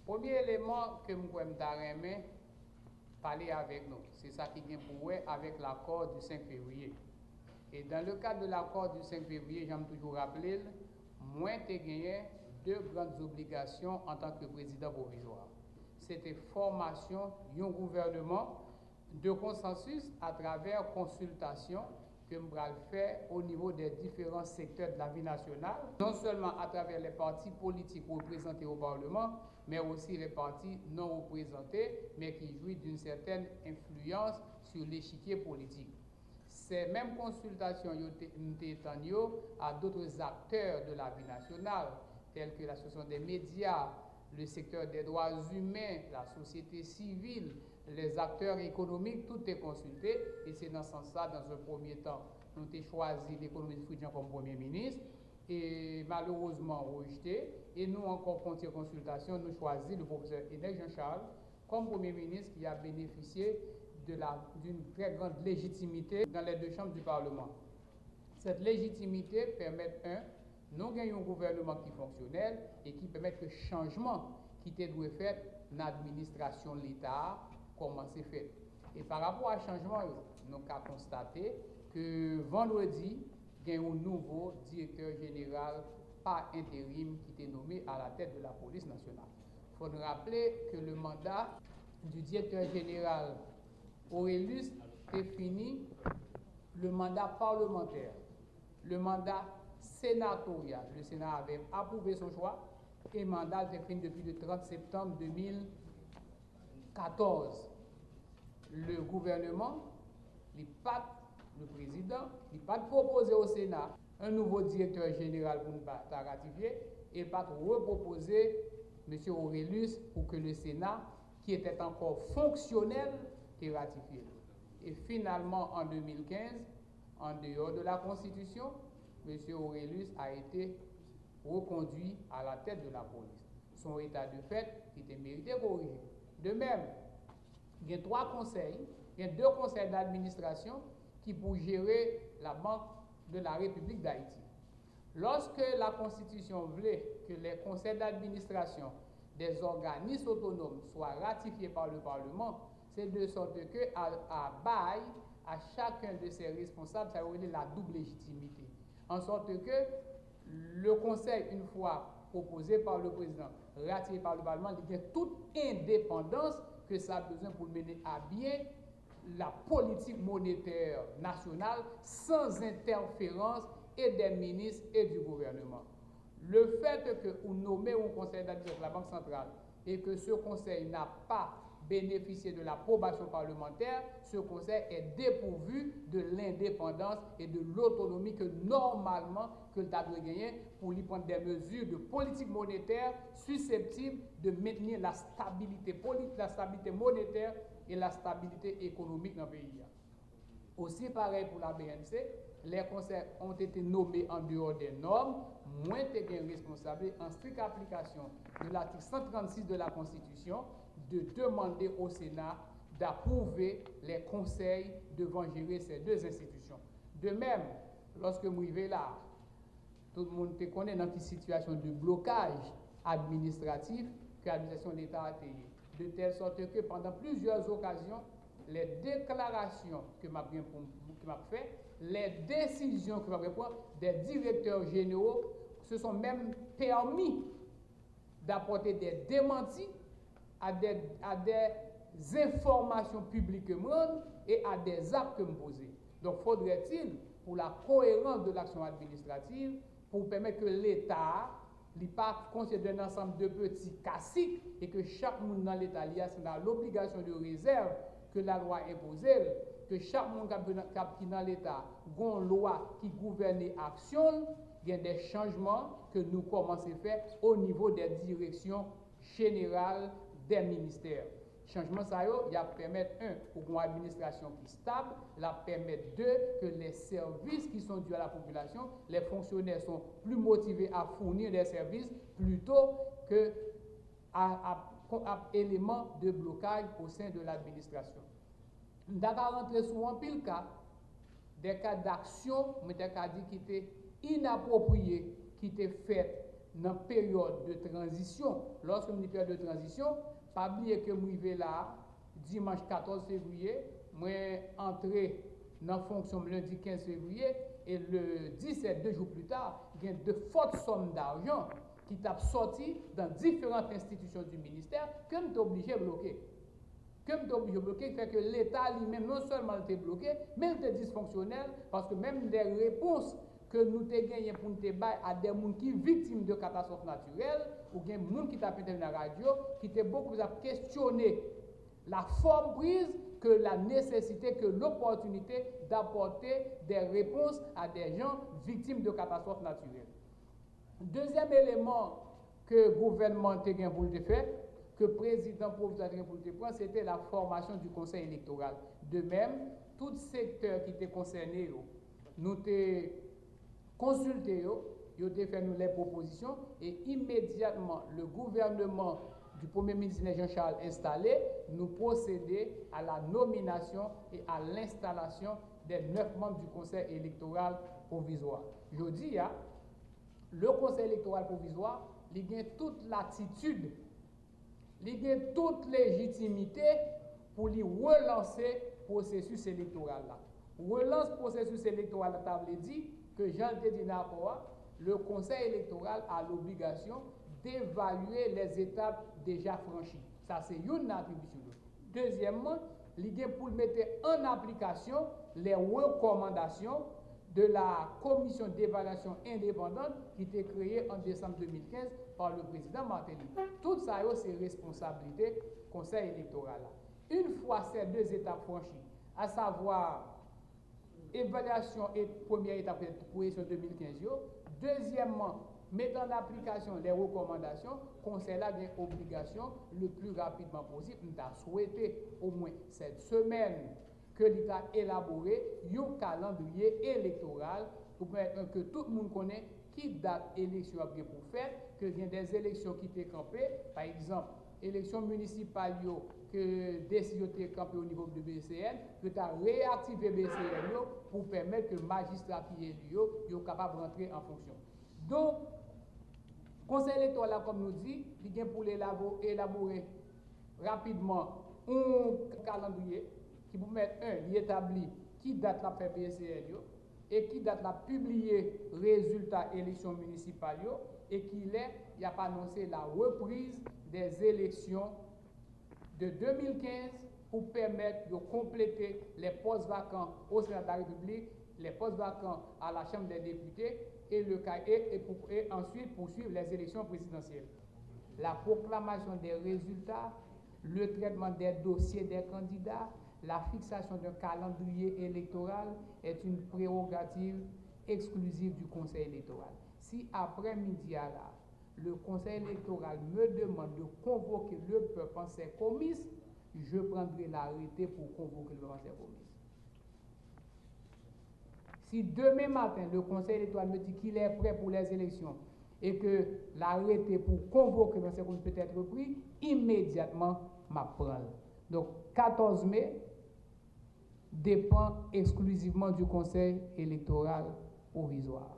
Premier élément que nous pouvons parler avec nous, c'est ça qui vient pour avec l'accord du 5 février. Et dans le cadre de l'accord du 5 février, j'aime toujours rappeler, moi, j'ai gagné deux grandes obligations en tant que président provisoire. C'était formation d'un gouvernement de consensus à travers consultation que nous allons faire au niveau des différents secteurs de la vie nationale, non seulement à travers les partis politiques représentés au Parlement, mais aussi les partis non représentés, mais qui jouissent d'une certaine influence sur l'échiquier politique. Ces mêmes consultations ont été étendues à d'autres acteurs de la vie nationale, tels que l'association des médias, le secteur des droits humains, la société civile, les acteurs économiques, tout est consulté. Et c'est dans ce sens-là, dans un premier temps, nous avons choisi l'économiste Fridjan comme Premier ministre, et malheureusement rejeté. Et nous, encore continué consultation, nous choisi le professeur Enel Jean-Charles comme Premier ministre qui a bénéficié d'une très grande légitimité dans les deux chambres du Parlement. Cette légitimité permet, nous gagnons un gouvernement qui est fonctionnel et qui permet que le changement qui était dû faire dans l'administration de l'État commence à faire. Et par rapport à ce changement, nous avons constaté que vendredi, il y a un nouveau directeur général par intérim qui était nommé à la tête de la police nationale. Il faut nous rappeler que le mandat du directeur général Aurelius est fini, le mandat parlementaire, le mandat sénatorial. Le Sénat avait approuvé son choix et le mandat est fini depuis le 30 septembre 2014. Le gouvernement, le président, il n'a pas proposé au Sénat un nouveau directeur général pour nous ratifier et pas reproposer M. Aurelius pour que le Sénat, qui était encore fonctionnel, ait ratifié. Et finalement, en 2015, en dehors de la Constitution, M. Aurelius a été reconduit à la tête de la police. Son état de fait était mérité corrigé. De même, il y a trois conseils, il y a deux conseils d'administration qui pour gérer la Banque de la République d'Haïti. Lorsque la Constitution voulait que les conseils d'administration des organismes autonomes soient ratifiés par le Parlement, c'est de sorte que à bail à chacun de ces responsables, ça aurait la double légitimité. En sorte que le Conseil, une fois proposé par le président, ratifié par le Parlement, il y a toute indépendance que ça a besoin pour mener à bien la politique monétaire nationale sans interférence et des ministres et du gouvernement. Le fait que vous nommez un conseil d'administration de la Banque centrale et que ce conseil n'a pas bénéficié de l'approbation parlementaire, ce conseil est dépourvu de l'indépendance et de l'autonomie que normalement que le doit gagner pour lui prendre des mesures de politique monétaire susceptibles de maintenir la stabilité politique, la stabilité monétaire et la stabilité économique dans le pays. Aussi pareil pour la BNC, les conseils ont été nommés en dehors des normes, moins de responsable en stricte application de l'article 136 de la Constitution de demander au Sénat d'approuver les conseils devant gérer ces deux institutions. De même, lorsque nous arrivons là, tout le monde connaît dans une situation de blocage administratif que l'administration de l'État a été, de telle sorte que pendant plusieurs occasions, les déclarations que m'a fait, les décisions que m'a prendre des directeurs généraux se sont même permis d'apporter des démentis à des informations publiques que me et à des actes que me poser. Donc, faudrait-il, pour la cohérence de l'action administrative, pour permettre que l'État n'est pas considéré un ensemble de petits caciques et que chaque monde dans l'État a l'obligation de réserve que la loi impose, que chaque monde qui est dans l'État a une loi qui gouverne l'action, il y a des changements que nous commençons à faire au niveau des directions générales des ministères. Changement ça y a permettre pour une administration qui est stable, la permettre que les services qui sont dus à la population, les fonctionnaires sont plus motivés à fournir des services plutôt que à éléments de blocage au sein de l'administration. D'accord, rentrer sur un pile cas, des cas d'action, mais des cas qui étaient inappropriés, qui étaient faits dans la période de transition. Lorsque nous avons une période de transition, pas oublier que nous arrivons là, dimanche 14 février, moi entré dans la fonction lundi 15 février, et le 17, 2 jours plus tard, il y a de fortes sommes d'argent qui t'a sorti dans différentes institutions du ministère que nous sommes obligés de bloquer. Que nous sommes obligés de bloquer, fait que l'État lui-même non seulement était bloqué, mais il était dysfonctionnel, parce que même des réponses que nous avons gagnées pour nous bailler à des gens qui sont victimes de catastrophes naturelles, ou bien des gens qui tapent dans la radio, qui étaient beaucoup plus à questionner la forme prise que la nécessité, que l'opportunité d'apporter des réponses à des gens victimes de catastrophes naturelles. Deuxième élément que le gouvernement a pour le faire, que le président provisoire a pour le prendre, c'était la formation du conseil électoral. De même, tout secteur qui était concerné, nous avons consulté, nous avons fait les propositions, et immédiatement, le gouvernement du Premier ministre Jean-Charles installé, nous procéder à la nomination et à l'installation des 9 membres du Conseil électoral provisoire. Je dis, le Conseil électoral provisoire, il a toute l'attitude, il a toute légitimité pour lui relancer le processus électoral. Relance le processus électoral, ça veut dire que Jean te dit le Conseil électoral a l'obligation d'évaluer les étapes déjà franchies. Ça, c'est une attribution. Deuxièmement, l'idée pour mettre en application les recommandations de la commission d'évaluation indépendante qui a été créée en décembre 2015 par le président Martelly. Tout ça, c'est responsabilité du Conseil électoral. Une fois ces 2 étapes franchies, à savoir évaluation et première étape pour l'élection 2015, deuxièmement, mettre en application les recommandations, le Conseil a une obligation le plus rapidement possible. Nous avons souhaité au moins cette semaine que l'État élaboré un calendrier électoral pour que tout le monde connaisse qui date élection a bien pour faire, que il y a des élections qui étaient campées, par exemple, élections municipales que décision été campée au niveau de BCN, que tu as réactivé BCN pour permettre que les magistrats qui sont capables de rentrer en fonction. Donc, le Conseil électoral, comme nous dit, il vient pour élaborer rapidement un calendrier qui vous mettre établi qui date la fait BCN et qui date la publier résultats élections municipales et qu'il y a pas annoncé la reprise des élections de 2015 pour permettre de compléter les postes vacants au Sénat de la République, les postes vacants à la Chambre des députés et ensuite poursuivre les élections présidentielles. La proclamation des résultats, le traitement des dossiers des candidats, la fixation d'un calendrier électoral est une prérogative exclusive du Conseil électoral. Si après-midi, le Conseil électoral me demande de convoquer le peuple en ses comices, je prendrai l'arrêté pour convoquer le peuple en ses comices. Si demain matin, le Conseil électoral me dit qu'il est prêt pour les élections et que l'arrêté pour convoquer le Conseil peut être pris, immédiatement, m'apprend. Donc, 14 mai dépend exclusivement du Conseil électoral provisoire.